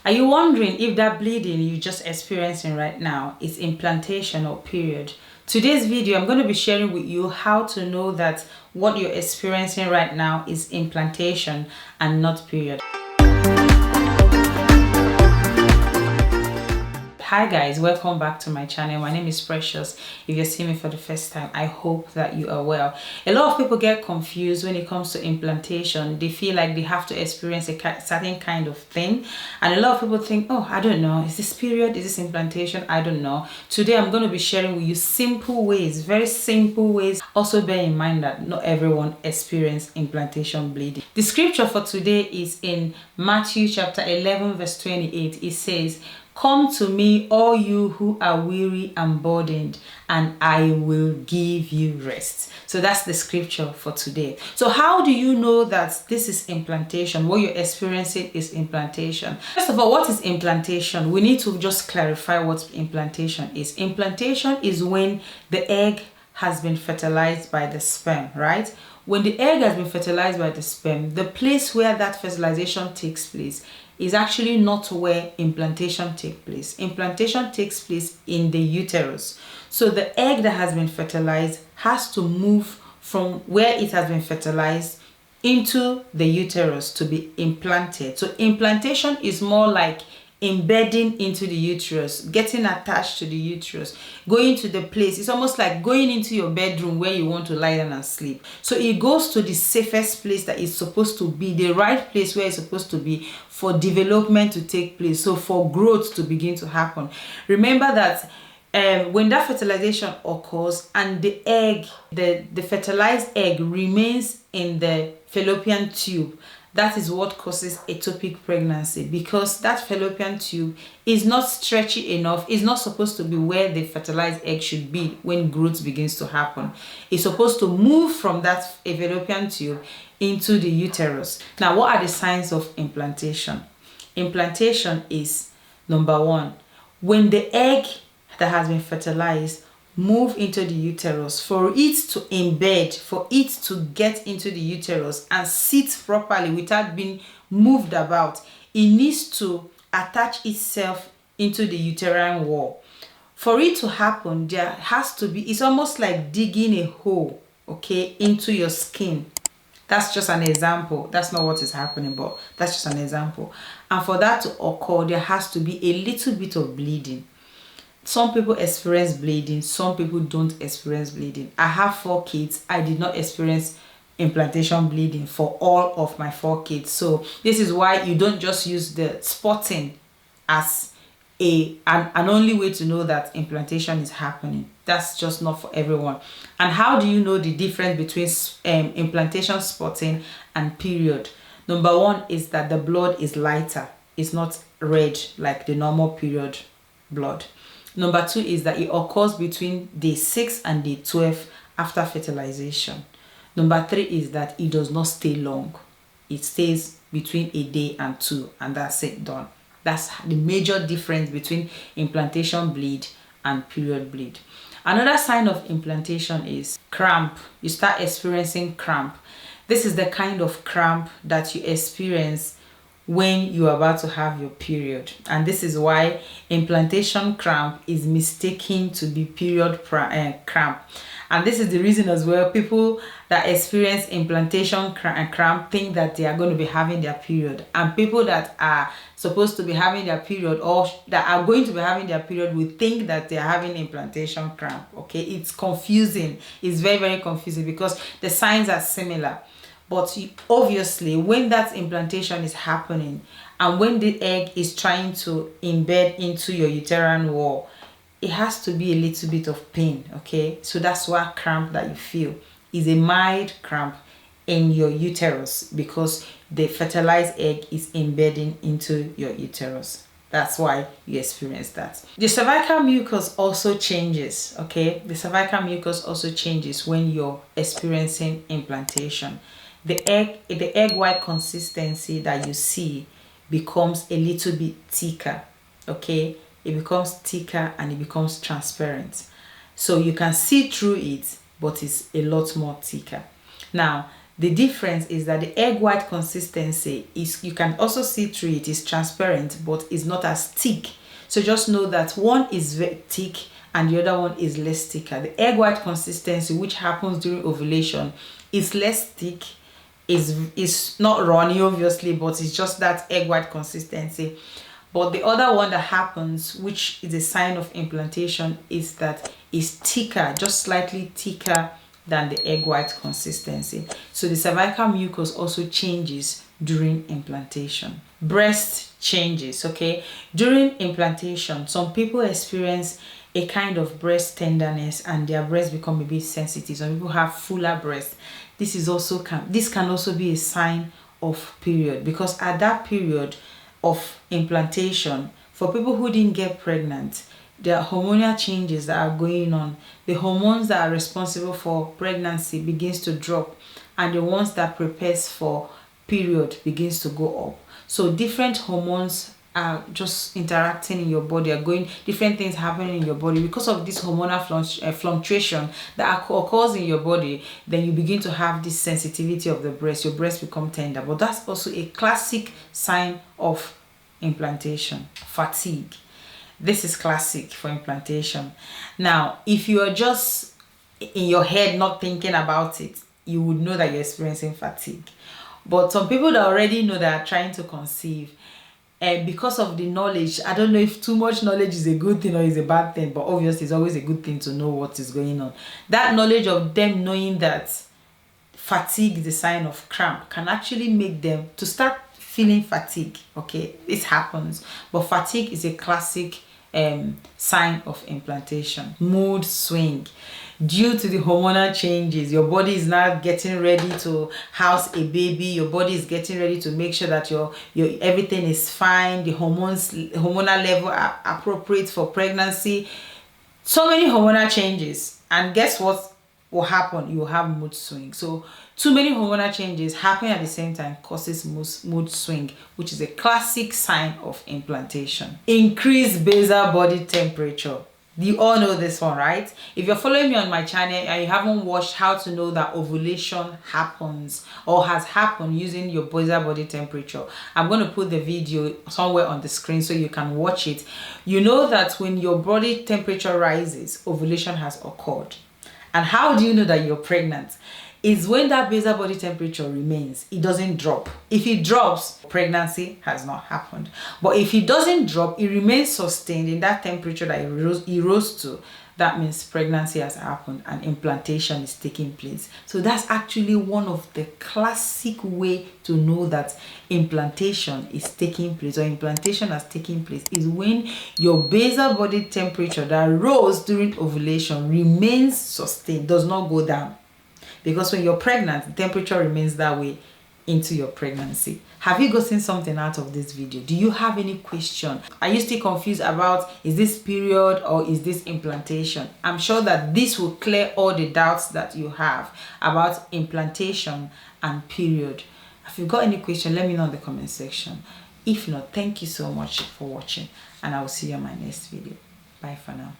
Are you wondering if that bleeding you're just experiencing right now is implantation or period? Today's video, I'm going to be sharing with you how to know that what you're experiencing right now is implantation and not period. Hi guys, welcome back to my channel. My name is Precious. If you're seeing me for the first time, I hope that you are well. A lot of people get confused when it comes to implantation. They feel like they have to experience a certain kind of thing, and a lot of people think, oh, I don't know, is this period, is this implantation? I don't know. Today I'm going to be sharing with you simple ways, very simple ways. Also bear in mind that not everyone experiences implantation bleeding. The scripture for today is in Matthew chapter 11 verse 28. It says, "Come to me, all you who are weary and burdened, and I will give you rest." So that's the scripture for today. So how do you know that this is implantation? What you're experiencing is implantation. First of all, what is implantation? We need to just clarify what implantation is. Implantation is when the egg has been fertilized by the sperm, right? When the egg has been fertilized by the sperm, the place where that fertilization takes place is actually not where implantation takes place. Implantation takes place in the uterus. So the egg that has been fertilized has to move from where it has been fertilized into the uterus to be implanted. So implantation is more like embedding into the uterus, getting attached to the uterus, going to the place. It's almost like going into your bedroom where you want to lie down and sleep. So it goes to the safest place that it's supposed to be, the right place where it's supposed to be for development to take place, so for growth to begin to happen. Remember that when that fertilization occurs and the egg, the fertilized egg remains in the fallopian tube, that is what causes ectopic pregnancy, because that fallopian tube is not stretchy enough. It's not supposed to be where the fertilized egg should be when growth begins to happen. It's supposed to move from that fallopian tube into the uterus. Now, what are the signs of implantation? Implantation is, number one, when the egg that has been fertilized move into the uterus, for it to embed, for it to get into the uterus and sit properly without being moved about, it needs to attach itself into the uterine wall. For it to happen, there has to be, it's almost like digging a hole, okay, into your skin. That's just an example. That's not what is happening, but that's just an example. And for that to occur, there has to be a little bit of bleeding. Some people experience bleeding, some people don't experience bleeding. I have 4 kids. I did not experience implantation bleeding for all of my 4 kids. So this is why you don't just use the spotting as an only way to know that implantation is happening. That's just not for everyone. And how do you know the difference between implantation spotting and period? Number one is that the blood is lighter. It's not red like the normal period blood. Number 2 is that it occurs between day 6 and day 12 after fertilization. Number 3 is that it does not stay long. It stays between a day and 2, and that's it, done. That's the major difference between implantation bleed and period bleed. Another sign of implantation is cramp. You start experiencing cramp. This is the kind of cramp that you experience when you are about to have your period, and this is why implantation cramp is mistaken to be period cramp. And this is the reason as well people that experience implantation cramp think that they are going to be having their period, and people that are supposed to be having their period or that are going to be having their period will think that they are having implantation cramp. Okay, it's confusing. It's very, very confusing because the signs are similar. But obviously, when that implantation is happening and when the egg is trying to embed into your uterine wall, it has to be a little bit of pain, okay? So that's why cramp that you feel is a mild cramp in your uterus, because the fertilized egg is embedding into your uterus. That's why you experience that. The cervical mucus also changes, okay? The cervical mucus also changes when you're experiencing implantation. The egg white consistency that you see becomes a little bit thicker, okay? It becomes thicker and it becomes transparent. So you can see through it, but it's a lot more thicker. Now, The difference is that the egg white consistency is, you can also see through it, is transparent, but is not as thick. So just know that one is very thick and the other one is less thicker. The egg white consistency, which happens during ovulation, is less thick, is not runny obviously, but it's just that egg white consistency. But the other one that happens, which is a sign of implantation, is that it's thicker, just slightly thicker than the egg white consistency. So the cervical mucus also changes during implantation. Breast changes, okay? During implantation, some people experience a kind of breast tenderness and their breasts become a bit sensitive. Some people have fuller breasts. This can also be a sign of period, because at that period of implantation, for people who didn't get pregnant, there are hormonal changes that are going on. The hormones that are responsible for pregnancy begins to drop, and the ones that prepares for period begins to go up. So different hormones are just interacting in your body, are going, different things happening in your body because of this hormonal fluctuation that occurs in your body. Then you begin to have this sensitivity of the breast. Your breast become tender. But that's also a classic sign of implantation. Fatigue. This is classic for implantation. Now, if you are just in your head not thinking about it, you would know that you're experiencing fatigue. But some people that already know that are trying to conceive, and because of the knowledge, I don't know if too much knowledge is a good thing or is a bad thing, but obviously it's always a good thing to know what is going on. That knowledge of them knowing that fatigue is a sign of cramp can actually make them to start feeling fatigue. Okay, this happens, but fatigue is a classic sign of implantation. Mood swing. Due to the hormonal changes, your body is now getting ready to house a baby. Your body is getting ready to make sure that your everything is fine. The hormonal level are appropriate for pregnancy. So many hormonal changes, and guess what will happen? You will have mood swing. So too many hormonal changes happening at the same time causes mood swing, which is a classic sign of implantation. Increased basal body temperature. You all know this one, right? If you're following me on my channel and you haven't watched how to know that ovulation happens or has happened using your basal body temperature, I'm going to put the video somewhere on the screen so you can watch it. You know that when your body temperature rises, ovulation has occurred. And how do you know that you're pregnant? Is when that basal body temperature remains, it doesn't drop. If it drops, pregnancy has not happened. But if it doesn't drop, it remains sustained in that temperature that it rose to, that means pregnancy has happened and implantation is taking place. So that's actually one of the classic way to know that implantation is taking place or implantation has taken place is when your basal body temperature that rose during ovulation remains sustained, does not go down. Because when you're pregnant, the temperature remains that way into your pregnancy. Have you gotten something out of this video? Do you have any question? Are you still confused about, is this period or is this implantation? I'm sure that this will clear all the doubts that you have about implantation and period. If you've got any question, let me know in the comment section. If not, thank you so much for watching, and I will see you in my next video. Bye for now.